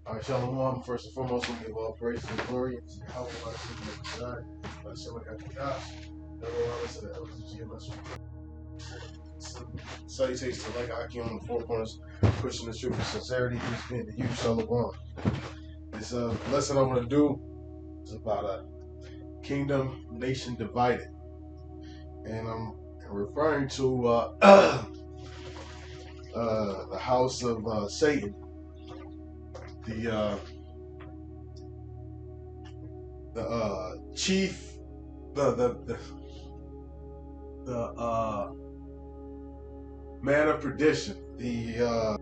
All right, Shalom. First and foremost, we give all praise and glory to Yahweh, salutations to like Akim on the four corners, pushing the truth with sincerity. Peace be to you, Shalom. This lesson I want to do is about a kingdom nation divided, and I'm referring to the house of Satan, the chief, the man of perdition, the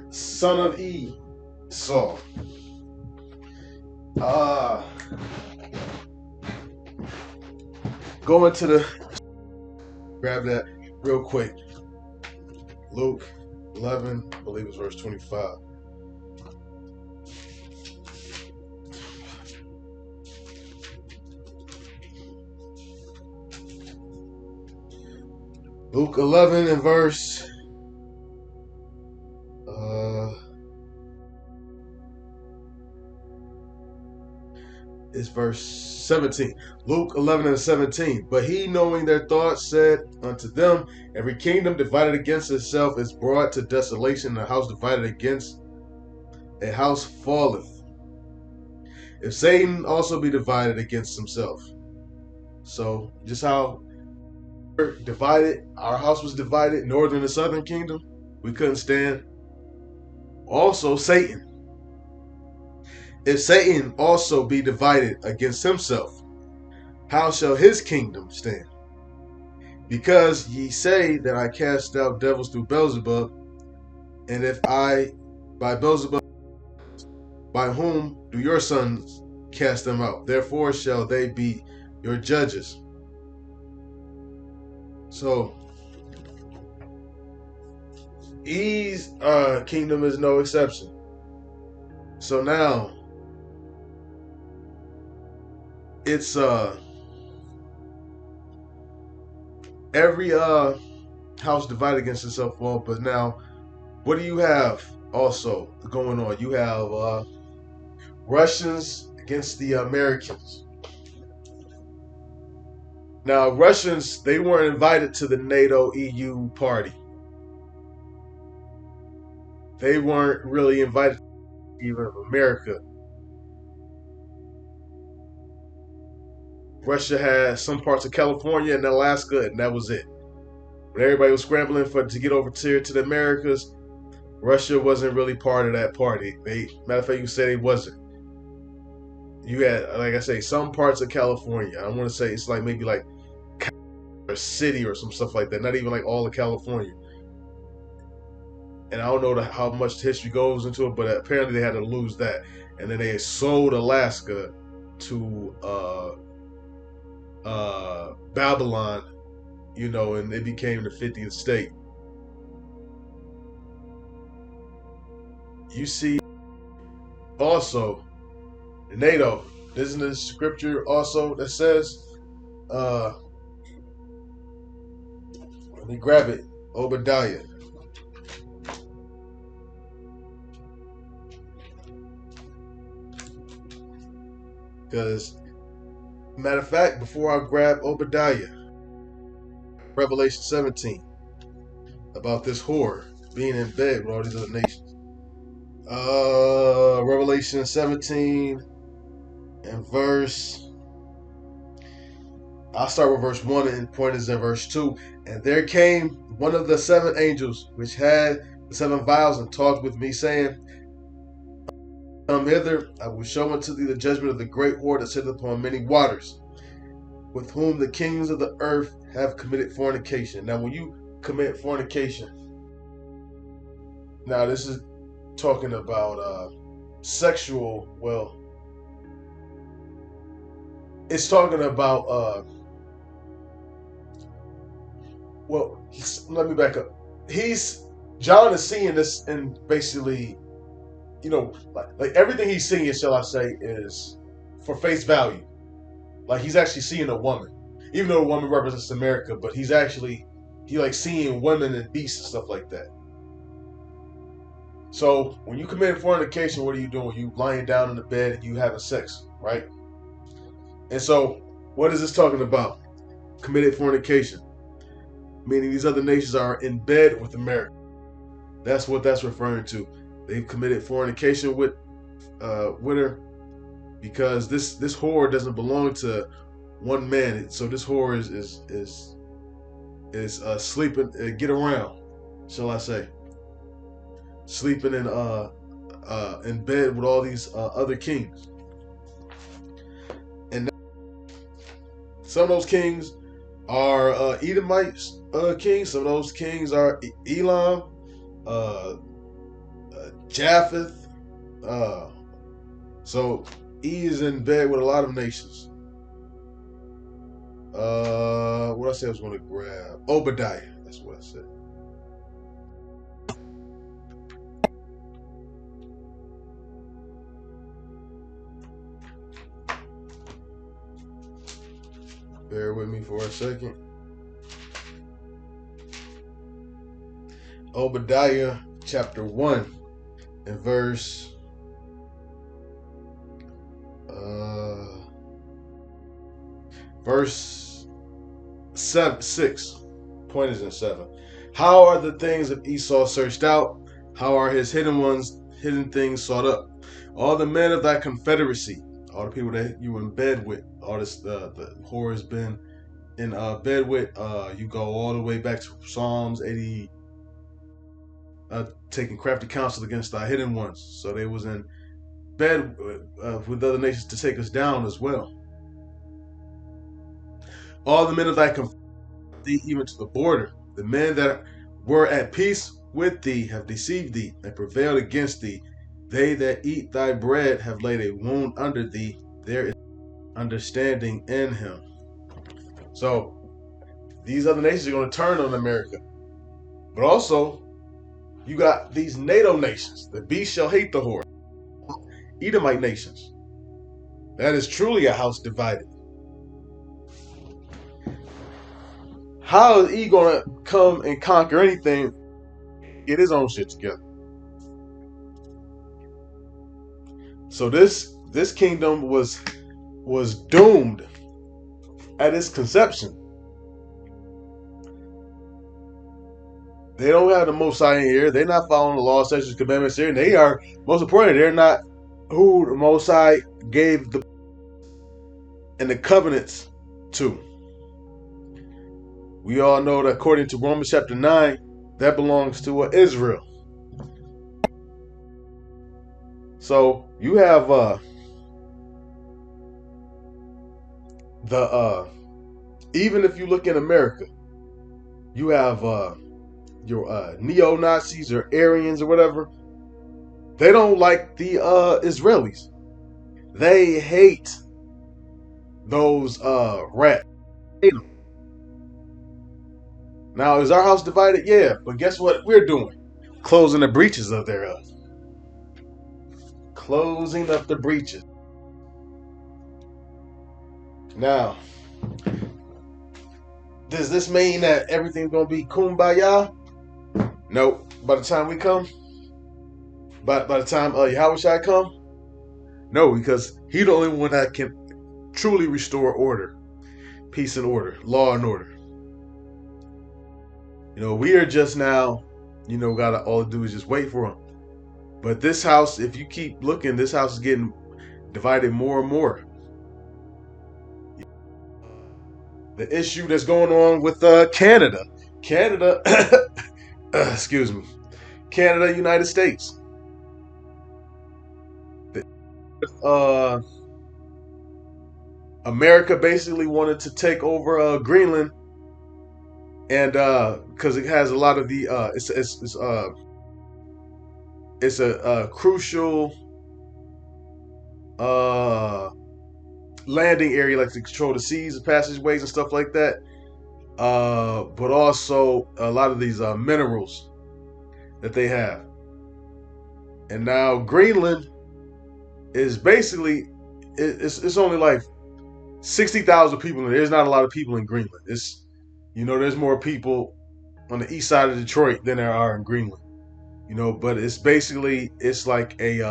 son of Esau. Go into the, grab that real quick. Luke 11, I believe it's verse 25. Luke 11 and verse is verse 17. Luke 11 and 17. But he, knowing their thoughts, said unto them, every kingdom divided against itself is brought to desolation, and a house divided against a house falleth. If Satan also be divided against himself. So just how we're divided, our house was divided, northern and southern kingdom, we couldn't stand. Also Satan. If Satan also be divided against himself, how shall his kingdom stand? Because ye say that I cast out devils through Beelzebub, and if I by Beelzebub, by whom do your sons cast them out? Therefore shall they be your judges. So E's kingdom is no exception. So now it's every house divided against itself. Well, but now what do you have also going on? You have Russians against the Americans. Now Russians, they weren't invited to the NATO EU party. They weren't really invited even of America. Russia had some parts of California and Alaska, and that was it. When everybody was scrambling to get over here to the Americas, Russia wasn't really part of that party. Matter of fact, you said it wasn't. You had, like I say, some parts of California. I want to say it's like maybe like a city or some stuff like that. Not even like all of California. And I don't know how much history goes into it, but apparently they had to lose that, and then they sold Alaska to Babylon, and it became the 50th state. You see, also NATO. Isn't the scripture also that says, let me grab it, Obadiah. Because, matter of fact, before I grab Obadiah, Revelation 17, about this whore being in bed with all these other nations. Revelation 17 and I'll start with verse 1 and point is in verse 2. And there came one of the seven angels which had the seven vials and talked with me, saying, come hither, I will show unto thee the judgment of the great whore that sitteth upon many waters, with whom the kings of the earth have committed fornication. Now, when you commit fornication, now this is talking about sexual, it's talking about let me back up. John is seeing this, and basically, like everything he's seeing, shall I say, is for face value. Like he's actually seeing a woman, even though a woman represents America, but he like seeing women and beasts and stuff like that. So when you commit fornication, what are you doing? You lying down in the bed and you having sex, right? And so, what is this talking about? Committed fornication, meaning these other nations are in bed with America. That's what that's referring to. They've committed fornication with her because this whore doesn't belong to one man. So this whore is sleeping, get around, shall I say, sleeping in bed with all these other kings, and some of those kings are Edomites kings. Some of those kings are Elam, uh, Japheth. Uh, so he is in bed with a lot of nations. What I said I was going to grab Obadiah. That's what I said. Bear with me for a second. Obadiah chapter 1 and verse 6. Point is in 7. How are the things of Esau searched out? How are his hidden things sought up? All the men of thy confederacy, all the people that you were in bed with, all this the whore has been in bed with. You go all the way back to Psalms 80, taking crafty counsel against thy hidden ones. So they was in bed with other nations to take us down as well. All the men of thy confederacy, even to the border, the men that were at peace with thee have deceived thee and prevailed against thee. They that eat thy bread have laid a wound under thee. There is understanding in him. So these other nations are going to turn on America. But also, you got these NATO nations. The beast shall hate the whore. Edomite nations. That is truly a house divided. How is he going to come and conquer anything? Get his own shit together. So this kingdom was doomed at its conception. They don't have the Most High in here. They're not following the law, statutes, commandments here. And they are, most importantly, they're not who the Most High gave the covenants to. We all know that according to Romans chapter 9, that belongs to Israel. So you have even if you look in America, you have your neo-Nazis or Aryans or whatever. They don't like the Israelis. They hate those rats. Hate them. Now, is our house divided? Yeah, but guess what we're doing? Closing the breaches of thereof. Closing up the breaches. Now, does this mean that everything's going to be kumbaya? No. By the time we come, by the time Yahushua come, no, because he the only one that can truly restore order, peace and order, law and order. We are just now, gotta all do is just wait for him. But this house, if you keep looking, this house is getting divided more and more. The issue that's going on with Canada, excuse me, Canada, United States. America basically wanted to take over Greenland, and because it has a lot of the it's a crucial landing area, like to control the seas and passageways and stuff like that. But also a lot of these minerals that they have. And now Greenland is basically it's only like 60,000 people. There's not a lot of people in Greenland. There's more people on the east side of Detroit than there are in Greenland. you know. But it's basically, it's like it's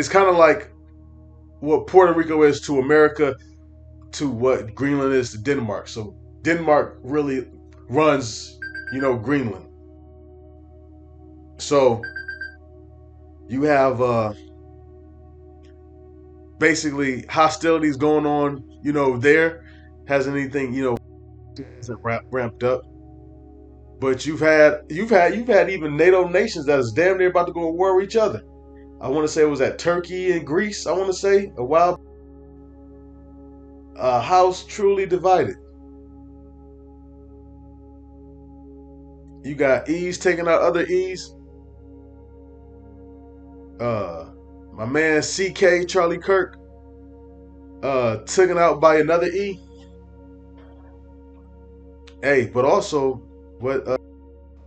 kind of like what Puerto Rico is to America, to what Greenland is to Denmark. So Denmark really runs, you know, Greenland. So you have basically hostilities going on, you know, there. Hasn't anything, you know, hasn't ramped up. But you've had even NATO nations that is damn near about to go to war with each other. I want to say it was at Turkey and Greece. I want to say a while. House truly divided. You got E's taking out other E's. Uh, my man CK Charlie Kirk taken out by another E. Hey, but also what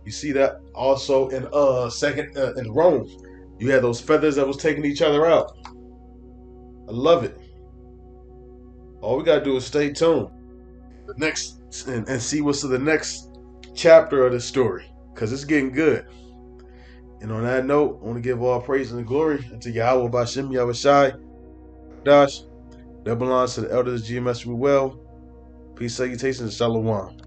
you see that also in second in Rome, you had those feathers that was taking each other out. I love it. All we gotta do is stay tuned. The next and see what's in the next chapter of the story, because it's getting good. And on that note, I want to give all praise and glory unto Yahweh Bashem Yahushai Dash. That belongs to the elders of GMS Well. Peace, salutations, and shalom.